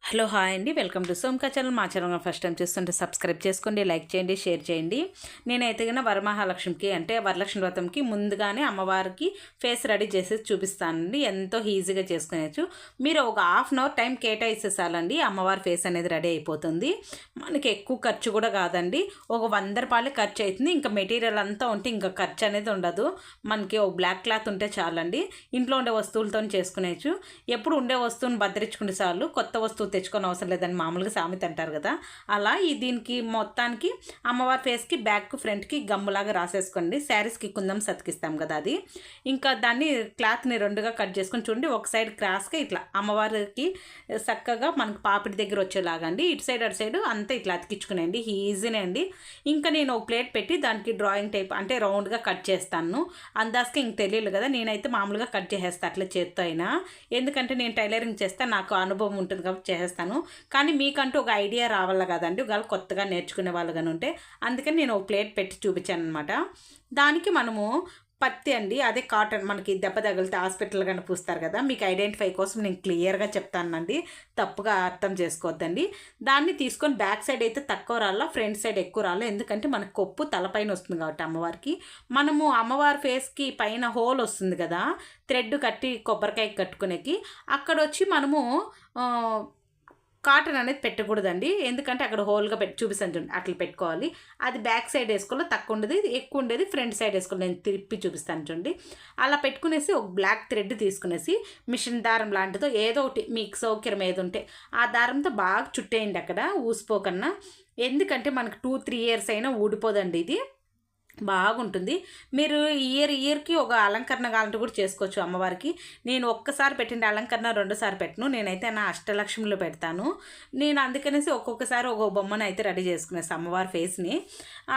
Hello hi అండి, welcome to సోమ్కా channel. మా channel first time చూస్తుంటే సబ్స్క్రైబ్ చేసుకోండి, లైక్ చేయండి, షేర్ చేయండి. నేనైతే కన్నా వరమహాలక్ష్మికి అంటే వరలక్ష్మి వ్రతంకి ముందుగానే అమ్మవారికి ఫేస్ రెడీ చేసి చూపిస్తానండి. ఎంతో ఈజీగా చేసుకునేచ్చు. మీరు ఒక హాఫ్ అన్ అవర్ టైం కేటాయిస్తేసాలండి అమ్మవారి ఫేస్ అనేది రెడీ అయిపోతుంది. మనకి ఎక్కువ ఖర్చు కూడా కాదండి. ఒక 100 రూపాయలు ఖర్చు అవుతుంది. ఇంకా మెటీరియల్ అంతా ఉంటే ఇంకా ఖర్చు అనేది ఉండదు. మనకి ఒక బ్లాక్ క్లాత్ ఉంటే చాలండి. ఇంట్లో ఉండే వస్తువులతో చేసుకునేచ్చు. ఎప్పుడు ఉండే వస్తువుని భద్రించుకుంటే చాలు, కొత్త వస్తువు తెచ్చుకొని అవసరం లేదని మామూలుగా సామెత అంటారు కదా, అలా దీనికి మొత్తానికి అమ్మవారి ఫేస్కి బ్యాక్ ఫ్రంట్కి గమ్ములాగా రాసేసుకోండి. శారీస్కి కుందం సతికిస్తాం కదా అది. ఇంకా దాన్ని క్లాత్ని రెండుగా కట్ చేసుకొని చూడండి, ఒక సైడ్ క్రాస్గా ఇట్లా అమ్మవారికి చక్కగా మనకు పాపిడి దగ్గర వచ్చేలాగా అండి. ఇటు సైడ్ అటు సైడ్ అంతా ఇట్లా అతికించుకునేయండి. ఈజీనే అండి. ఇంకా నేను ఒక ప్లేట్ పెట్టి దానికి డ్రాయింగ్ టైప్ అంటే రౌండ్గా కట్ చేస్తాను. అందాజకి ఇంక తెలియదు కదా, నేనైతే మామూలుగా కట్ చేసేస్తాను అట్లా చేత్తో అయినా. ఎందుకంటే నేను టైలరింగ్ చేస్తే నాకు అనుభవం ఉంటుంది కాబట్టి చేస్తాను. కానీ మీకంటూ ఒక ఐడియా రావాలి కదండి, ఒకవేళ కొత్తగా నేర్చుకునే వాళ్ళు కానీ ఉంటే. అందుకని నేను ఒక ప్లేట్ పెట్టి చూపించాను అనమాట. దానికి మనము పత్తి అండి, అదే కాటన్, మనకి దెబ్బ తగిలితే హాస్పిటల్ కానీ పూస్తారు కదా, మీకు ఐడెంటిఫై కోసం నేను క్లియర్గా చెప్తానండి, తప్పుగా అర్థం చేసుకోవద్దండి. దాన్ని తీసుకొని బ్యాక్ సైడ్ అయితే తక్కువ రాళ్ళ, ఫ్రంట్ సైడ్ ఎక్కువ రాళ్ళ. ఎందుకంటే మనకు కొప్పు తలపైన వస్తుంది కాబట్టి అమ్మవారికి. మనము అమ్మవారి ఫేస్కి పైన హోల్ వస్తుంది కదా, థ్రెడ్ కట్టి కొబ్బరికాయ కట్టుకునేకి, అక్కడ వచ్చి మనము కాటన్ అనేది పెట్టకూడదండి. ఎందుకంటే అక్కడ హోల్గా పెట్టి చూపిస్తాను చూడండి, అట్లా పెట్టుకోవాలి. అది బ్యాక్ సైడ్ వేసుకోవాలి, తక్కువ ఉండేది, ఎక్కువ ఉండేది ఫ్రంట్ సైడ్ వేసుకోవాలి. నేను తిప్పి చూపిస్తాను చూడండి. అలా పెట్టుకునేసి ఒక బ్లాక్ థ్రెడ్ తీసుకునేసి మిషన్ దారం లాంటిదో ఏదో ఒకటి మీకు సౌకర్యం ఏది ఉంటే ఆ దారంతో బాగా చుట్టేయండి అక్కడ ఊసిపోకన్నా. ఎందుకంటే మనకు 2-3 ఇయర్స్ అయినా ఊడిపోదండి ఇది, బాగుంటుంది. మీరు ఇయర్కి ఒక అలంకరణ కావాలంటే కూడా చేసుకోవచ్చు అమ్మవారికి. నేను ఒక్కసారి పెట్టిన అలంకరణ 2 సార్లు పెట్టను. నేనైతే నా అష్టలక్ష్మిలో పెడతాను. నేను అందుకనేసి ఒక్కొక్కసారి ఒక బొమ్మను అయితే రెడీ చేసుకునేసి అమ్మవారి ఫేస్ని.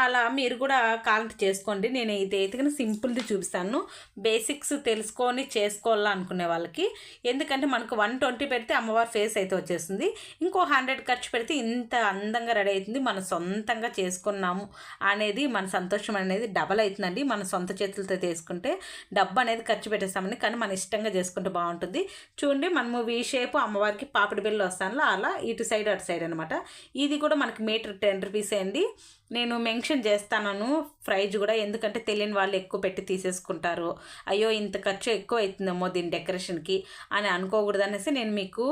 అలా మీరు కూడా కావాలంటే చేసుకోండి. నేను ఇదైతే కానీ సింపుల్ది చూపిస్తాను, బేసిక్స్ తెలుసుకొని చేసుకోవాలనుకునే వాళ్ళకి. ఎందుకంటే మనకు 120 పెడితే అమ్మవారి ఫేస్ అయితే వచ్చేస్తుంది. ఇంకో 100 ఖర్చు పెడితే ఇంత అందంగా రెడీ అవుతుంది. మనం సొంతంగా చేసుకున్నాము అనేది మన సంతోషం అనేది డబల్ అవుతుందండి. మన సొంత చేతులతో తీసుకుంటే డబ్బు అనేది ఖర్చు పెట్టేస్తామని, కానీ మన ఇష్టంగా చేసుకుంటే బాగుంటుంది. చూడండి, మనము వీ షేప్ అమ్మవారికి పాపిడి బిళ్ళలు వస్తాను అలా ఇటు సైడ్ అటు సైడ్ అనమాట. ఇది కూడా మనకి మీటర్ 10 రూపీస్ అండి. నేను మెన్షన్ చేస్తాను ప్రైజ్ కూడా, ఎందుకంటే తెలియని వాళ్ళు ఎక్కువ పెట్టి తీసేసుకుంటారు. అయ్యో ఇంత ఖర్చు ఎక్కువ అవుతుందేమో దీని డెకరేషన్కి అని అనుకోకూడదు అనేసి నేను మీకు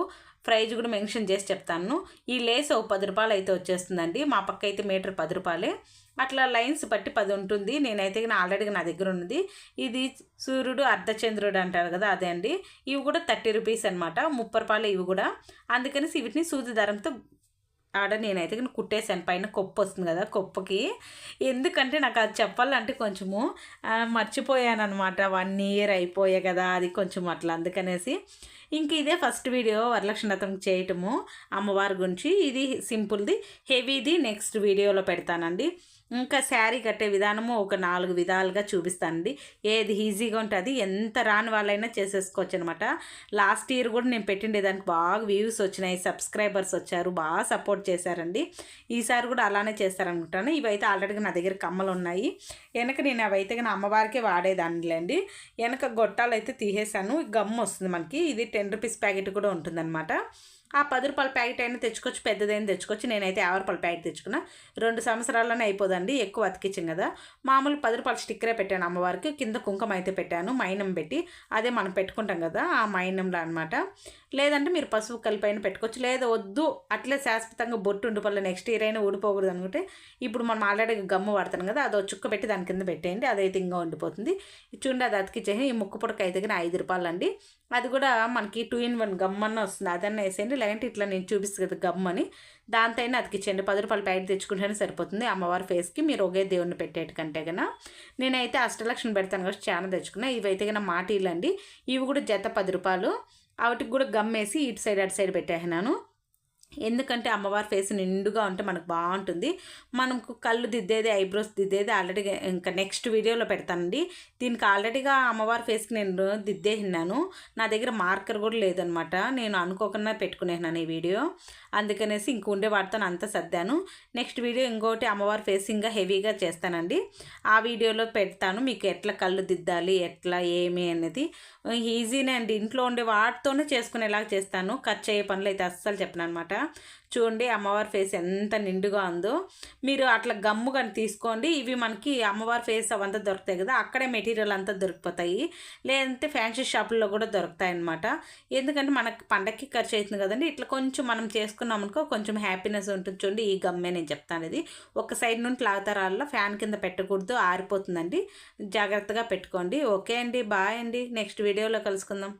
ప్రైజ్ కూడా మెన్షన్ చేసి చెప్తాను. ఈ లేస్ ఒక 10 రూపాయలు అయితే వచ్చేస్తుందండి. మా పక్క అయితే మీటర్ 10 రూపాయలే. అట్లా లైన్స్ బట్టి 10 ఉంటుంది. నేనైతే ఆల్రెడీ నా దగ్గర ఉన్నది ఇది సూర్యుడు అర్ధచంద్రుడు అంటారు కదా, అదే అండి. ఇవి కూడా 30 రూపీస్ అనమాట, 30 రూపాయలు ఇవి కూడా. అందుకని వీటిని సూది దారంతో నేనైతే కుట్టేసాను. పైన కొప్పు వస్తుంది కదా, కొప్పుకి. ఎందుకంటే నాకు అది చెప్పాలంటే కొంచెము మర్చిపోయాను అనమాట. 1 ఇయర్ అయిపోయే కదా, అది కొంచెం అట్లా అందుకనేసి. ఇంక ఇదే ఫస్ట్ వీడియో వరలక్ష్మి వ్రతం చేయటము అమ్మవారి గురించి. ఇది సింపుల్ది, హెవీది నెక్స్ట్ వీడియోలో పెడతానండి. ఇంకా శారీ కట్టే విధానము ఒక 4 విధాలుగా చూపిస్తానండి. ఏది ఈజీగా ఉంటుంది, ఎంత రాని వాళ్ళైనా చేసేసుకోవచ్చు అనమాట. లాస్ట్ ఇయర్ కూడా నేను పెట్టిండే దానికి బాగా వ్యూస్ వచ్చినాయి, సబ్స్క్రైబర్స్ వచ్చారు, బాగా సపోర్ట్ చేశారండి. ఈసారి కూడా అలానే చేస్తారనుకుంటాను. ఇవైతే ఆల్రెడీ నా దగ్గర కమ్మలు ఉన్నాయి. వెనక నేను అవైతే కానీ అమ్మవారికే వాడేదానిలేండి. వెనక గొట్టాలు అయితే తీసేసాను. గమ్ వస్తుంది మనకి. ఇది 10 రూపీస్ ప్యాకెట్ కూడా ఉంటుందన్నమాట. ఆ 10 రూపాయల ప్యాకెట్ అయినా తెచ్చుకోవచ్చు, పెద్దదైనా తెచ్చుకోవచ్చు. నేనైతే 50 రూపాయల ప్యాకెట్ తెచ్చుకున్నా. 2 సంవత్సరాల్లోనే అయిపోదండి, ఎక్కువ అతికించాం కదా. మామూలు 10 రూపాయల స్టిక్కరే పెట్టాను అమ్మవారికి. కింద కుంకుమ అయితే పెట్టాను, మైనం పెట్టి. అదే మనం పెట్టుకుంటాం కదా, ఆ మైనంలో అనమాట. లేదంటే మీరు పసుపు కలిపైన పెట్టుకోవచ్చు. లేదా వద్దు అట్లే శాశ్వతంగా బొట్టు ఉండిపోలే, నెక్స్ట్ ఇయర్ అయినా ఊడిపోకూడదు అనుకుంటే ఇప్పుడు మనం ఆల్రెడీ గమ్ము వాడతాం కదా, అదో చుక్క పెట్టి దాని కింద పెట్టేయండి, అదైతే ఇంకా ఉండిపోతుంది. చూడండి, అది అతికిచ్చేసి. ఈ ముక్కు పుడక అయితే కానీ 5 రూపాయలు అండి. అది కూడా మనకి 2-in-1 గమ్మన్న వస్తుంది, అదన్నా వేసేయండి. లేదంటే ఇట్లా నేను చూపిస్తుంది కదా గమ్మని, దాంతో అయినా అతికించండి. 10 రూపాయల ప్యాకెట్ తెచ్చుకుంటేనే సరిపోతుంది అమ్మవారి ఫేస్కి, మీరు ఒకే దేవుడిని పెట్టేటికంటే కన్నా. నేనైతే అష్టలక్ష్మి పెడతాను కదా, చాలా తెచ్చుకున్నా. ఇవైతే కన్నా మాటీలు అండి. ఇవి కూడా జత 10 రూపాయలు. వాటికి కూడా గమ్ వేసి ఇటు సైడ్ అటు సైడ్ పెట్టేసినాను. ఎందుకంటే అమ్మవారి ఫేస్ నిండుగా ఉంటే మనకు బాగుంటుంది. మనకు కళ్ళు దిద్దేది, ఐబ్రోస్ దిద్దేది ఆల్రెడీ ఇంకా నెక్స్ట్ వీడియోలో పెడతానండి. దీనికి ఆల్రెడీగా అమ్మవారి ఫేస్కి నేను దిద్దేసినాను. నా దగ్గర మార్కర్ కూడా లేదనమాట. నేను అనుకోకుండా పెట్టుకునేసినాను ఈ వీడియో. అందుకనేసి ఇంక ఉండే వాటితో అంతా సర్దాను. నెక్స్ట్ వీడియో ఇంకోటి అమ్మవారి ఫేస్ ఇంకా హెవీగా చేస్తానండి. ఆ వీడియోలో పెడతాను మీకు ఎట్లా కళ్ళు దిద్దాలి, ఎట్లా ఏమి అనేది. ఈజీనే అండి, ఇంట్లో ఉండే వాటితోనే చేసుకునేలాగా చేస్తాను. ఖర్చు అయ్యే పనులు అయితే అస్సలు చెప్పను అనమాట. చూడండి అమ్మవారి ఫేస్ ఎంత నిండుగా ఉందో. మీరు అట్లా గమ్ము కానీ తీసుకోండి. ఇవి మనకి అమ్మవారి ఫేస్ అవంతా దొరుకుతాయి కదా, అక్కడే మెటీరియల్ అంతా దొరికిపోతాయి. లేదంటే ఫ్యాన్సీ షాపుల్లో కూడా దొరుకుతాయి అన్నమాట. ఎందుకంటే మనకి పండగకి ఖర్చు అవుతుంది కదండి, ఇట్లా కొంచెం మనం చేసుకున్నాం అనుకో కొంచెం హ్యాపీనెస్ ఉంటుంది. చూడండి ఈ గమ్మే నేను చెప్తాను, ఇది ఒక సైడ్ నుండి లాగుతారా, ఫ్యాన్ కింద పెట్టకూడదు, ఆరిపోతుందండి. జాగ్రత్తగా పెట్టుకోండి. ఓకే అండి, బాయ్ అండి, నెక్స్ట్ వీడియోలో కలుసుకుందాం.